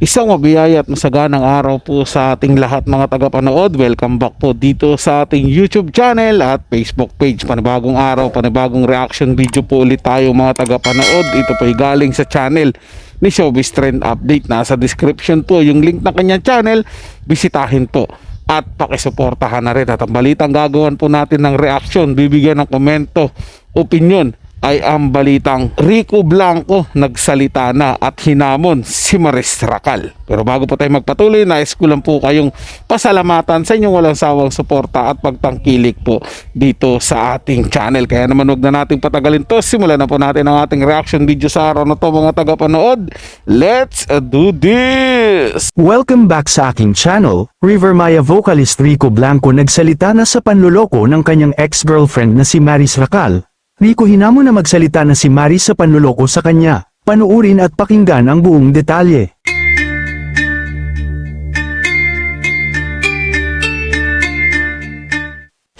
Isang mabiyaya at masaganang araw po sa ating lahat mga tagapanood. Welcome back po dito sa ating YouTube channel at Facebook page. Panibagong araw, panibagong reaction video po ulit tayo mga tagapanood. Ito po ay galing sa channel ni Showbiz Trend Update. Nasa description po yung link ng kanyang channel. Bisitahin po at pakisuportahan na rin. At ang balitang gagawan po natin ng reaction, bibigyan ng komento, opinion, ay ang balitang Rico Blanco nagsalita na at hinamon si Maris Racal. Pero bago po tayo magpatuloy, nais ko lang po kayong pasalamatan sa inyong walang sawang suporta at pagtangkilik po dito sa ating channel. Kaya naman huwag na nating patagalin to. Simulan na po natin ang ating reaction video sa araw na to mga tagapanood. Let's do this! Welcome back sa aking channel. River Maya vocalist Rico Blanco nagsalita na sa panloloko ng kanyang ex-girlfriend na si Maris Racal. Rico hinamon na magsalita na si Maris sa panloloko sa kanya. Panuurin at pakinggan ang buong detalye.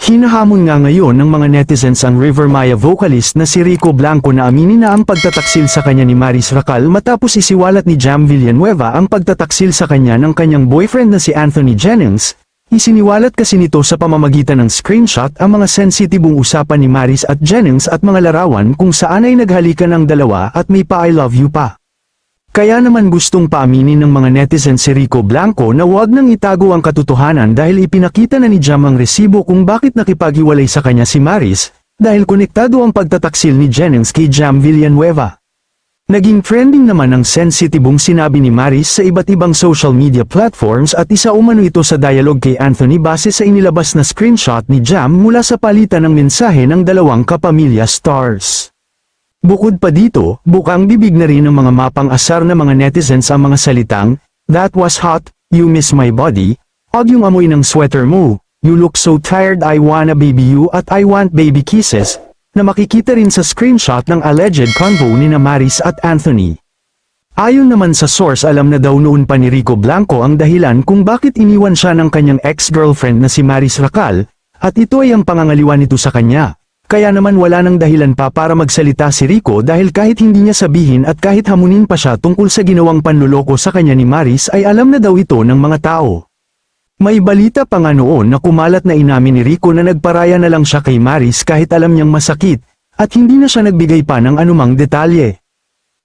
Hinahamon nga ngayon ng mga netizens ang River Maya vocalist na si Rico Blanco na aminin na ang pagtataksil sa kanya ni Maris Racal matapos isiwalat ni Jam Villanueva ang pagtataksil sa kanya ng kanyang boyfriend na si Anthony Jennings. Isiniwalat kasi nito sa pamamagitan ng screenshot ang mga sensitibong usapan ni Maris at Jennings at mga larawan kung saan ay naghalikan ang dalawa at may pa I love you pa. Kaya naman gustong paaminin ng mga netizens si Rico Blanco na huwag nang itago ang katotohanan dahil ipinakita na ni Jam ang resibo kung bakit nakipaghiwalay sa kanya si Maris, dahil konektado ang pagtataksil ni Jennings kay Jam Villanueva. Naging trending naman ang sensitibong sinabi ni Maris sa iba't ibang social media platforms at isa umano ito sa dialogue kay Anthony base sa inilabas na screenshot ni Jam mula sa palitan ng mensahe ng dalawang kapamilya stars. Bukod pa dito, bukang bibig na rin ng mga mapang-asar na mga netizens ang mga salitang, "That was hot, you miss my body," "Og yung amoy ng sweater mo," "You look so tired, I wanna baby you," at "I want baby kisses," na makikita rin sa screenshot ng alleged convo ni na Maris at Anthony. Ayon naman sa source, alam na daw noon pa ni Rico Blanco ang dahilan kung bakit iniwan siya ng kanyang ex-girlfriend na si Maris Racal, at ito ay ang pangangaliwan nito sa kanya. Kaya naman wala nang dahilan pa para magsalita si Rico dahil kahit hindi niya sabihin at kahit hamunin pa siya tungkol sa ginawang panloloko sa kanya ni Maris ay alam na daw ito ng mga tao. May balita pa nga noon na kumalat na inamin ni Rico na nagparaya na lang siya kay Maris kahit alam niyang masakit, at hindi na siya nagbigay pa ng anumang detalye.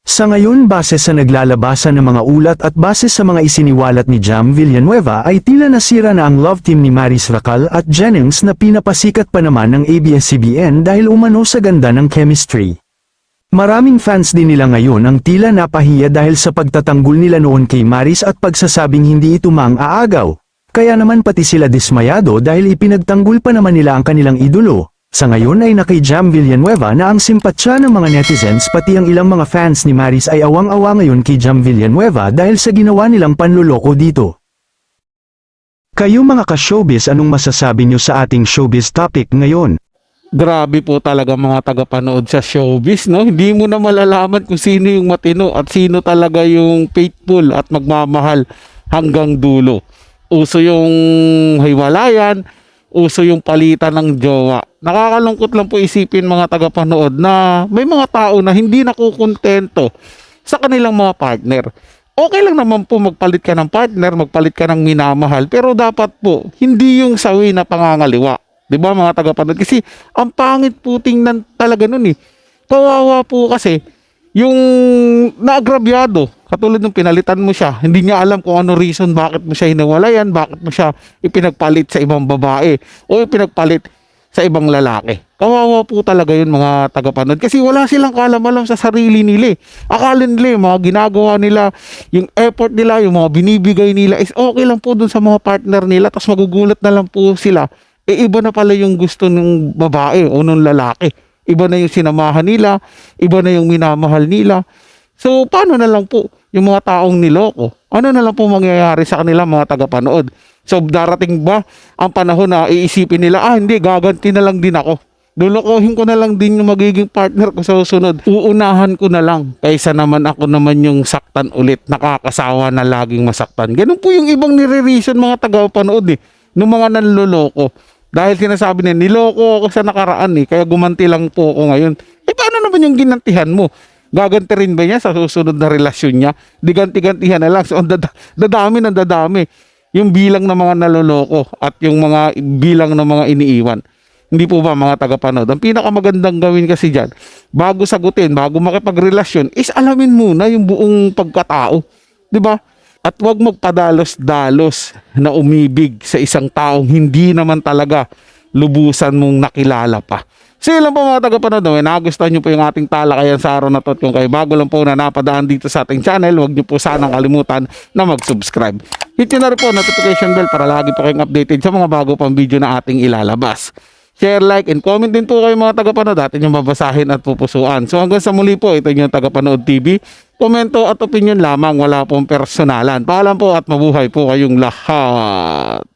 Sa ngayon base sa naglalabasan ng mga ulat at base sa mga isiniwalat ni Jam Villanueva ay tila nasira na ang love team ni Maris Racal at Jennings na pinapasikat pa naman ng ABS-CBN dahil umano sa ganda ng chemistry. Maraming fans din nila ngayon ang tila napahiya dahil sa pagtatanggol nila noon kay Maris at pagsasabing hindi ito mang-aagaw. Kaya naman pati sila dismayado dahil ipinagtanggol pa naman nila ang kanilang idolo. Sa ngayon ay nakay Jam Villanueva na ang simpatsya ng mga netizens pati ang ilang mga fans ni Maris ay awang-awa ngayon kay Jam Villanueva dahil sa ginawa nilang panloloko dito. Kayo mga ka-showbiz, anong masasabi nyo sa ating showbiz topic ngayon? Grabe po talaga mga tagapanood sa showbiz, no? Hindi mo na malalaman kung sino yung matino at sino talaga yung faithful at magmamahal hanggang dulo. Uso yung hiwalayan, uso yung palitan ng jowa. Nakakalungkot lang po isipin mga tagapanood na may mga tao na hindi nakukontento sa kanilang mga partner. Okay lang naman po magpalit ka ng partner, magpalit ka ng minamahal, pero dapat po hindi yung sawi na pangangaliwa. 'Di ba mga tagapanood? Kasi ang pangit po tingnan talaga nun eh. Kawawa po kasi yung naagrabyado, katulad ng pinalitan mo siya, hindi niya alam kung ano reason bakit mo siya hinawalayan, bakit mo siya ipinagpalit sa ibang babae o ipinagpalit sa ibang lalaki. Kawawa po talaga yun mga tagapanood kasi wala silang kalam-alam sa sarili nila. Akala nila yung mga ginagawa nila, yung effort nila, yung mga binibigay nila is okay lang po dun sa mga partner nila, tapos magugulat na lang po sila. Iba na pala yung gusto ng babae o ng lalaki. Iba na yung sinamahan nila, iba na yung minamahal nila. So, paano na lang po yung mga taong niloko? Ano na lang po mangyayari sa kanila mga tagapanood? So, darating ba ang panahon na iisipin nila, hindi, gaganti na lang din ako. Lulukohin ko na lang din yung magiging partner ko sa susunod. Uunahan ko na lang. Kaysa naman ako naman yung saktan ulit, nakakasawa na laging masaktan. Ganun po yung ibang nire-reason mga tagapanood ng mga nanloloko. Dahil sinasabi niya, niloko ako sa nakaraan kaya gumanti lang po ako ngayon. Paano naman yung ginantihan mo? Gaganti rin ba niya sa susunod na relasyon niya? Di ganti-gantihan na lang. So, dadami ng dadami yung bilang ng mga naloloko at yung mga bilang ng mga iniiwan. Hindi po ba mga tagapanood? Ang pinakamagandang gawin kasi dyan, bago sagutin, bago makipagrelasyon, is alamin muna yung buong pagkatao. Di ba? At huwag magpadalos-dalos na umibig sa isang taong hindi naman talaga lubusan mong nakilala pa. So yun lang po mga tagapanood, no? Nagustuhan nyo po yung ating talakayan sa araw na to. At kung kayo bago lang po na napadaan dito sa ating channel, huwag nyo po sanang kalimutan na mag-subscribe. Hit nyo na rin po notification bell para lagi po kayong updated sa mga bago pang video na ating ilalabas. Share, like, and comment din po kayo mga tagapanood. Atin yung babasahin at pupusuan. So hanggang sa muli po, ito yung Tagapanood TV. Komento at opinion lamang, wala pong personalan. Paalam po at mabuhay po kayong lahat.